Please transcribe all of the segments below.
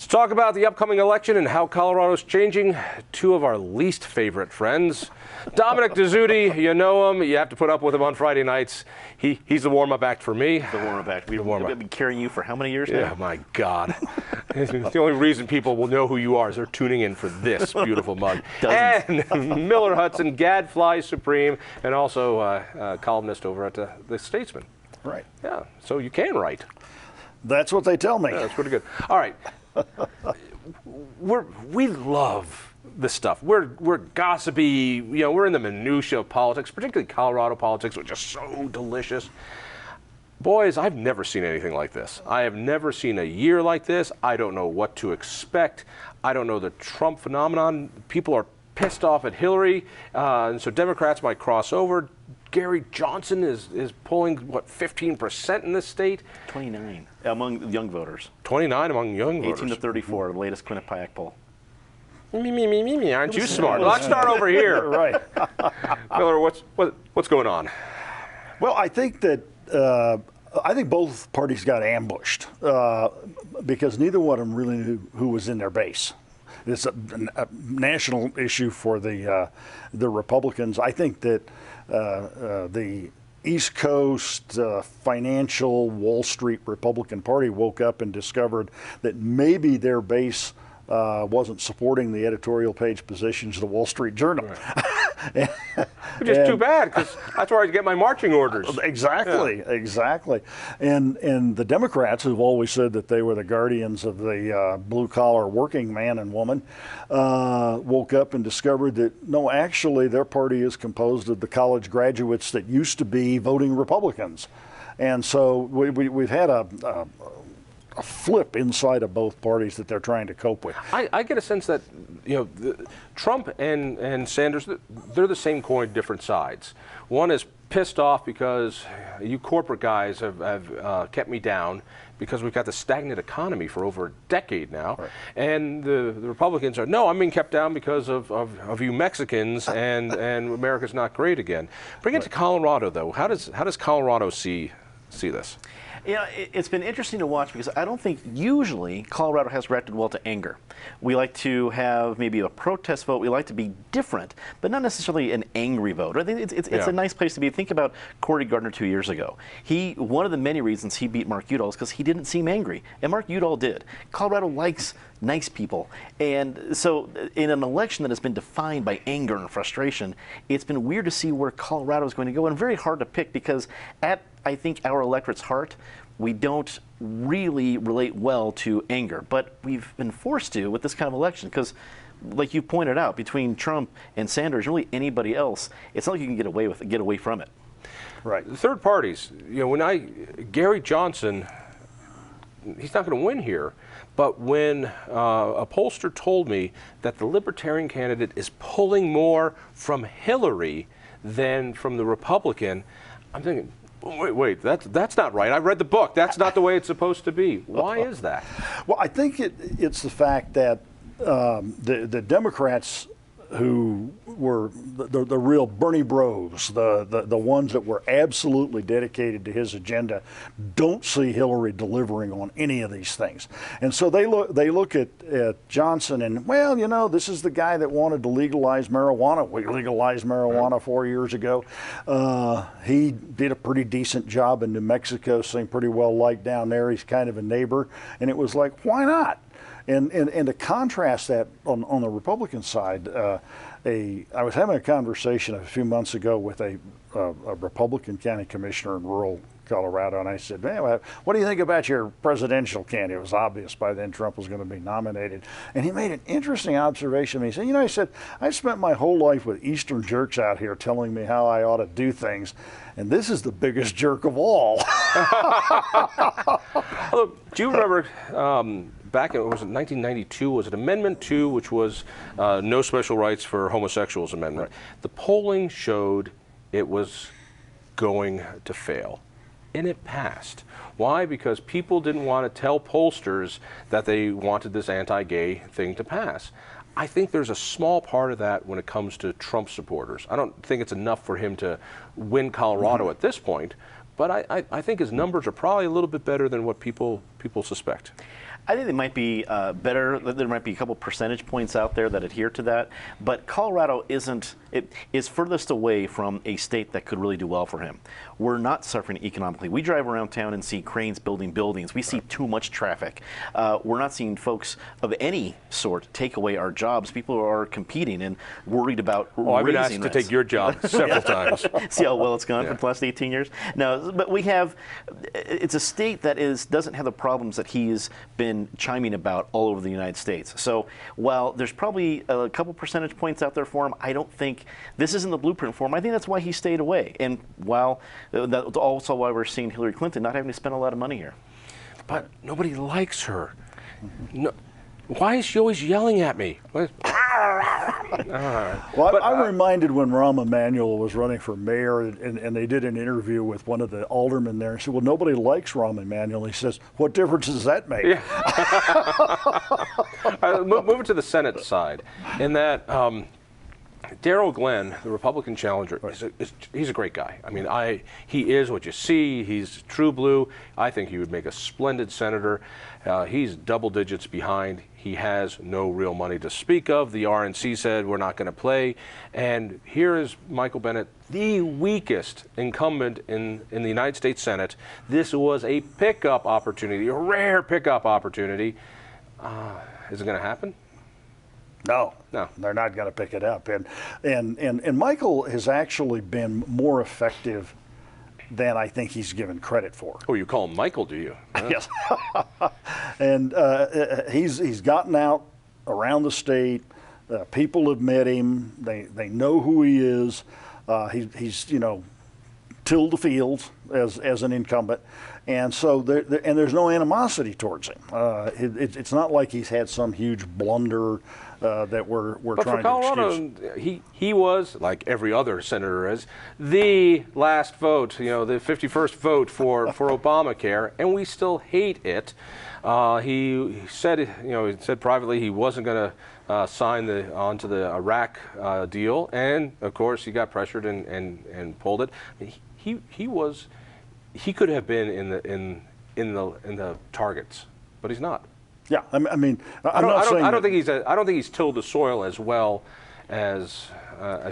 talk about the upcoming election and how Colorado's changing. Two of our least favorite friends. Dominic Dezzutti, you know him. You have to put up with him on Friday nights. He's the warm-up act for me. The warm-up act. We've been carrying you for how many years now? Yeah, my God. The only reason people will know who you are is they're tuning in for this beautiful mug. Dozens. And Miller Hudson, Gadfly Supreme, and also a columnist over at The Statesman. Right. Yeah, so you can write. That's what they tell me. Yeah, that's pretty good. All right. We love this stuff. We're gossipy. You know, we're in the minutia of politics, particularly Colorado politics, which is so delicious. Boys, I've never seen anything like this. I have never seen a year like this. I don't know what to expect. I don't know the Trump phenomenon. People are pissed off at Hillary, and so Democrats might cross over. Gary Johnson is polling, what, 15% in this state? 29 among young voters. 29 among young voters. 18 to 34, the latest Quinnipiac poll. Me, aren't you smart? Let's start over here. Right. Miller, what's going on? Well, I think that I think both parties got ambushed because neither one of them really knew who was in their base. It's a national issue for the Republicans. I think that the East Coast financial Wall Street Republican Party woke up and discovered that maybe their base wasn't supporting the editorial page positions of the Wall Street Journal. Right. Which is too bad, because that's where I get my marching orders. Exactly, yeah. Exactly. And the Democrats, who've always said that they were the guardians of the blue-collar working man and woman, woke up and discovered that, no, actually their party is composed of the college graduates that used to be voting Republicans. And so we've had a flip inside of both parties that they're trying to cope with. I get a sense that, you know, Trump and Sanders, they're the same coin, different sides. One is pissed off because you corporate guys have kept me down because we've got the stagnant economy for over a decade now. Right. And the Republicans are, no, I'm being kept down because of you Mexicans and America's not great again. Bring it to Colorado, though. How does Colorado see this? Yeah, it's been interesting to watch because I don't think usually Colorado has reacted well to anger. We like to have maybe a protest vote. We like to be different, but not necessarily an angry vote. I think it's a nice place to be. Think about Cory Gardner 2 years ago. One of the many reasons he beat Mark Udall is because he didn't seem angry, and Mark Udall did. Colorado likes nice people, and so in an election that has been defined by anger and frustration, it's been weird to see where Colorado is going to go, and very hard to pick because at, I think, our electorate's heart, we don't really relate well to anger, but we've been forced to with this kind of election because, like you pointed out, between Trump and Sanders, really anybody else, it's not like you can get away from it. Right. The third parties, you know, Gary Johnson, he's not going to win here, but when a pollster told me that the Libertarian candidate is pulling more from Hillary than from the Republican, I'm thinking, wait, that's not right. I read the book. That's not the way it's supposed to be. Why is that? Well, I think it's the fact that the Democrats who were the real Bernie bros, the ones that were absolutely dedicated to his agenda, don't see Hillary delivering on any of these things. And so they look at Johnson and, well, you know, this is the guy that wanted to legalize marijuana. We legalized marijuana 4 years ago. He did a pretty decent job in New Mexico, seemed pretty well liked down there. He's kind of a neighbor. And it was like, why not? And to contrast that on the Republican side, I was having a conversation a few months ago with a Republican county commissioner in rural Colorado, and I said, man, what do you think about your presidential candidate? It was obvious by then Trump was going to be nominated. And he made an interesting observation. He said, you know, he said, I spent my whole life with Eastern jerks out here telling me how I ought to do things, and this is the biggest jerk of all. Look, do you remember back in, was it 1992, was it Amendment 2, which was no special rights for homosexuals amendment? Right. The polling showed it was going to fail. And it passed. Why? Because people didn't want to tell pollsters that they wanted this anti-gay thing to pass. I think there's a small part of that when it comes to Trump supporters. I don't think it's enough for him to win Colorado at this point, but I think his numbers are probably a little bit better than what people people suspect? I think they might be better. There might be a couple percentage points out there that adhere to that. But Colorado is furthest away from a state that could really do well for him. We're not suffering economically. We drive around town and see cranes building buildings. We see too much traffic. We're not seeing folks of any sort take away our jobs. People are competing and worried about raising I've been asked rents. to take your job several times. See how well it's gone for the last 18 years? No, but it's a state that doesn't have the problems that he's been chiming about all over the United States. So while there's probably a couple percentage points out there for him, I don't think this isn't the blueprint for him. I think that's why he stayed away. And while that's also why we're seeing Hillary Clinton not having to spend a lot of money here. But nobody likes her. No. Why is she always yelling at me? Well, I'm reminded when Rahm Emanuel was running for mayor, and they did an interview with one of the aldermen there, and said, well, nobody likes Rahm Emanuel. He says, what difference does that make? Yeah. Moving to the Senate side, in that Darrell Glenn, the Republican challenger, he's a great guy. I mean, he is what you see. He's true blue. I think he would make a splendid senator. He's double digits behind. He has no real money to speak of. The RNC said we're not going to play. And here is Michael Bennet, the weakest incumbent in the United States Senate. This was a pickup opportunity, a rare pickup opportunity. Is it going to happen? No, No. They're not going to pick it up. And Michael has actually been more effective than I think he's given credit for. Oh, you call him Michael, do you? Yes. And he's gotten out around the state. People have met him. They know who he is. He's tilled the field as an incumbent, and so there's no animosity towards him. It's not like he's had some huge blunder that we're But trying for Colorado, to excuse. he was, like every other senator is, the last vote, the 51st vote for Obamacare, and we still hate it. He said privately he wasn't going to sign onto the Iraq deal, and of course he got pressured and pulled it. He could have been in the targets, but he's not. Yeah, I mean, I don't think he's tilled the soil as well as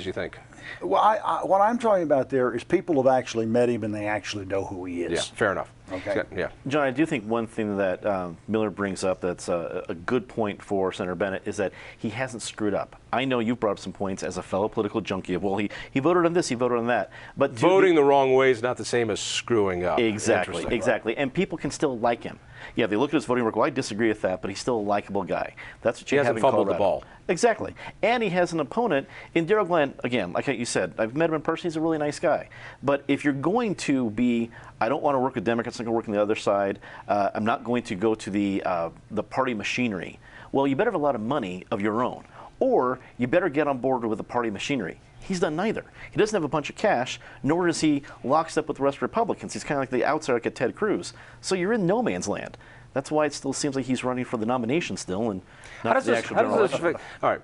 you think. Well, what I'm talking about there is people have actually met him and they actually know who he is. Yeah, fair enough. Okay. Yeah. John, I do think one thing that Miller brings up that's a good point for Senator Bennet is that he hasn't screwed up. I know you've brought up some points as a fellow political junkie of, well, he voted on this, he voted on that. But voting the wrong way is not the same as screwing up. Exactly. And people can still like him. Yeah, they look at his voting record. Well, I disagree with that, but he's still a likable guy. That's what you have in Colorado. He hasn't fumbled the ball. Exactly. And he has an opponent in Darrell Glenn. Again, like you said, I've met him in person. He's a really nice guy. But if you're going to be, I don't want to work with Democrats, I'm going to work on the other side. I'm not going to go to the party machinery. Well, you better have a lot of money of your own. Or you better get on board with the party machinery. He's done neither. He doesn't have a bunch of cash, nor is he locked up with the rest of Republicans. He's kind of like the outsider, like a Ted Cruz. So you're in no man's land. That's why it still seems like he's running for the nomination still, and not the actual general election. All right,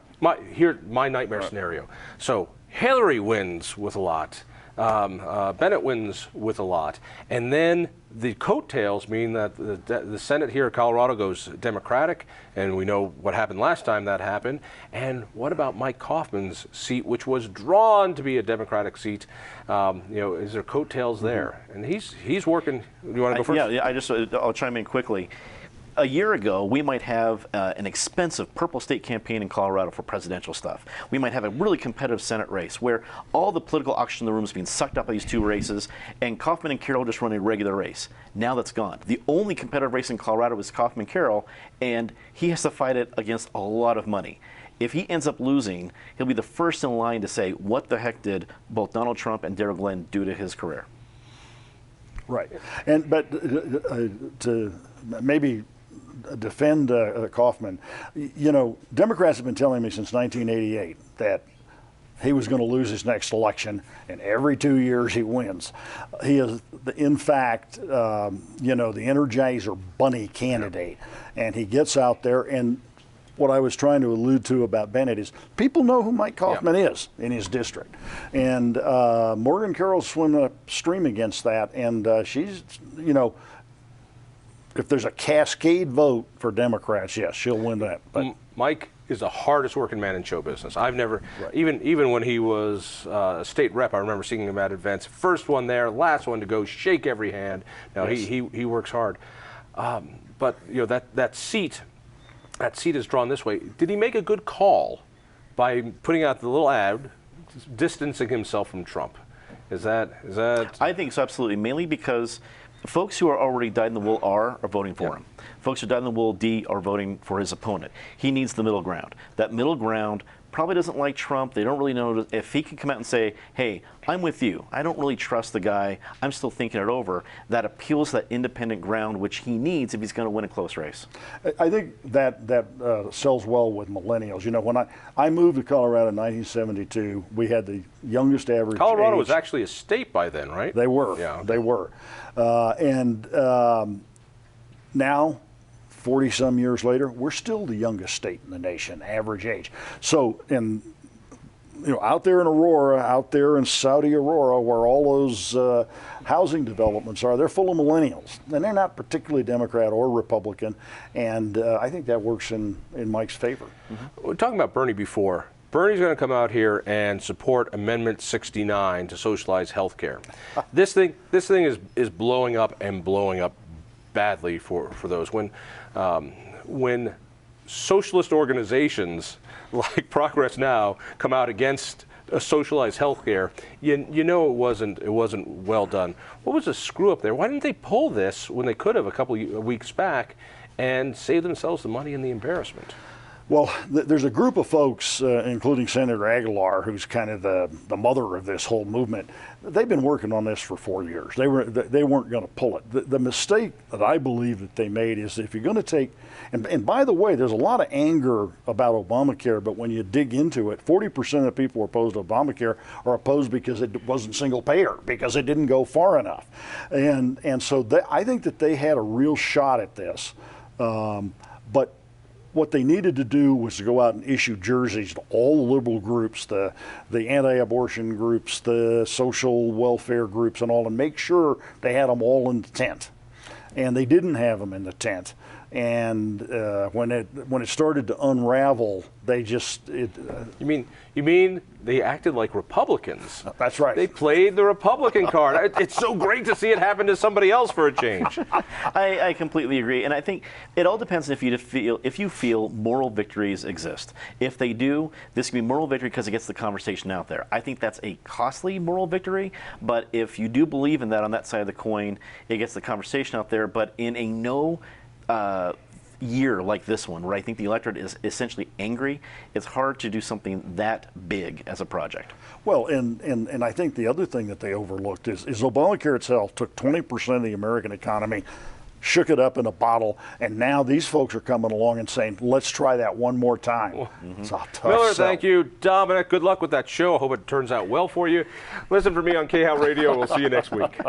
my nightmare scenario. So Hillary wins with a lot. Bennett wins with a lot, and then the coattails mean that the Senate here in Colorado goes Democratic, and we know what happened last time that happened. And what about Mike Kaufman's seat, which was drawn to be a Democratic seat? Is there coattails there? And he's working. You want to go first? Yeah. I'll chime in quickly. A year ago, we might have an expensive purple state campaign in Colorado for presidential stuff. We might have a really competitive Senate race where all the political oxygen in the room is being sucked up by these two races, and Kaufman and Carroll just run a regular race. Now that's gone. The only competitive race in Colorado is Kaufman-Carroll, and he has to fight it against a lot of money. If he ends up losing, he'll be the first in line to say, what the heck did both Donald Trump and Darrell Glenn do to his career? Right. But to maybe defend Kaufman, Democrats have been telling me since 1988 that he was going to lose his next election, and every 2 years he wins. He is, in fact, the Energizer Bunny candidate, and he gets out there. And what I was trying to allude to about Bennett is people know who Mike Kaufman is in his district, and Morgan Carroll's swimming upstream against that, and she's, if there's a cascade vote for Democrats, yes, she'll win that. But Mike is the hardest working man in show business. I've never, Right. even when he was a state rep, I remember seeing him at events. First one there, last one to go, shake every hand. Now Yes. he works hard, but you know that seat is drawn this way. Did he make a good call by putting out the little ad, distancing himself from Trump? Is that? I think so, absolutely, mainly because folks who are already dyed-in-the-wool are voting for him. Folks who are dyed-in-the-wool D are voting for his opponent. He needs the middle ground. That middle ground probably doesn't like Trump. They don't really know if he can come out and say, hey, I'm with you. I don't really trust the guy. I'm still thinking it over. That appeals to that independent ground, which he needs if he's going to win a close race. I think that sells well with millennials. You know, when I moved to Colorado in 1972, we had the youngest average Colorado age. was actually a state by then, right? They were. Yeah. Okay. They were. Now, 40-some years later, we're still the youngest state in the nation, average age. So, out there in Aurora, out there in Saudi Aurora, where all those housing developments are, they're full of millennials. And they're not particularly Democrat or Republican. And I think that works in Mike's favor. We were talking about Bernie before. Bernie's going to come out here and support Amendment 69 to socialize health care. This thing is blowing up and blowing up badly for those. When socialist organizations like Progress Now come out against socialized health care, you know it wasn't well done. What was the screw up there? Why didn't they pull this when they could have a couple of weeks back and save themselves the money and the embarrassment? Well, there's a group of folks, including Senator Aguilar, who's kind of the mother of this whole movement. They've been working on this for 4 years. They weren't going to pull it. The mistake that I believe that they made is if you're going to take, and by the way, there's a lot of anger about Obamacare, but when you dig into it, 40% of the people opposed to Obamacare are opposed because it wasn't single payer, because it didn't go far enough. And so I think that they had a real shot at this. But what they needed to do was to go out and issue jerseys to all the liberal groups, the anti-abortion groups, the social welfare groups and all, and make sure they had them all in the tent. And they didn't have them in the tent. And when it started to unravel, they just You mean they acted like Republicans? That's right. They played the Republican card. It's so great to see it happen to somebody else for a change. I completely agree, and I think it all depends if you feel moral victories exist. If they do, this can be moral victory because it gets the conversation out there. I think that's a costly moral victory, but if you do believe in that on that side of the coin, it gets the conversation out there. But in a year like this one, where I think the electorate is essentially angry, it's hard to do something that big as a project. Well, and I think the other thing that they overlooked is Obamacare itself took 20% of the American economy, shook it up in a bottle, and now these folks are coming along and saying, let's try that one more time. It's a tough Miller, sell. thank you. Dominic, good luck with that show. I hope it turns out well for you. Listen for me on KHOW Radio. We'll see you next week.